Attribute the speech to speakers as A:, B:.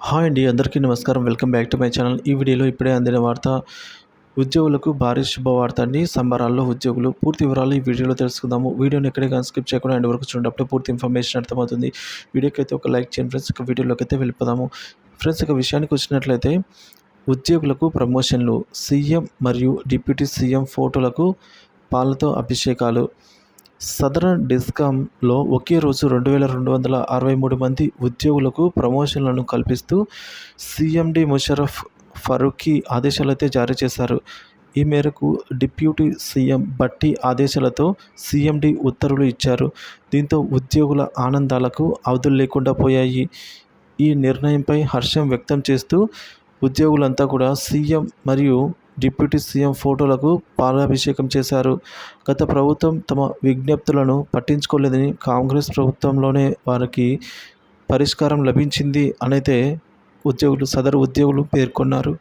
A: Hi అండి, అందరికీ నమస్కారం. Welcome back to my channel. ఈ వీడియోలో ఇప్పుడే అందిన వార్త, ఉద్యోగులకు భారీ శుభవార్త అండి. సంబరాల్లో ఉద్యోగులు. పూర్తి వివరాలు ఈ వీడియోలో తెలుసుకుందాము. వీడియోని ఎక్కడే కానీ స్కిప్ చేయకుండా ఎండ్ వరకు చూడండి. అప్పుడే పూర్తి ఇన్ఫర్మేషన్ అర్థమవుతుంది. వీడియోకి అయితే ఒక లైక్ చేయండి ఫ్రెండ్స్. ఇక వీడియోలోకి అయితే వెళ్ళిపోదాము ఫ్రెండ్స్. ఇక విషయానికి వచ్చినట్లయితే, ఉద్యోగులకు ప్రమోషన్లు. సీఎం మరియు డిప్యూటీ సీఎం ఫోటోలకు పాలతో అభిషేకాలు. సదరన్ డిస్కామ్లో ఒకే రోజు 2263 మంది ఉద్యోగులకు ప్రమోషన్లను కల్పిస్తూ సీఎండి ముషర్రఫ్ ఫరూఖీ ఆదేశాలైతే జారీ చేశారు. ఈ మేరకు డిప్యూటీ సీఎం భట్టి ఆదేశాలతో సీఎండి ఉత్తర్వులు ఇచ్చారు. దీంతో ఉద్యోగుల ఆనందాలకు అవధులు లేకుండా పోయాయి. ఈ నిర్ణయంపై హర్షం వ్యక్తం చేస్తూ ఉద్యోగులంతా కూడా సీఎం మరియు డిప్యూటీ సీఎం ఫోటోలకు పాలాభిషేకం చేశారు. గత ప్రభుత్వం తమ విజ్ఞప్తులను పట్టించుకోలేదని, కాంగ్రెస్ ప్రభుత్వంలోనే వారికి పరిష్కారం లభించింది అనైతే సదరు ఉద్యోగులు పేర్కొన్నారు.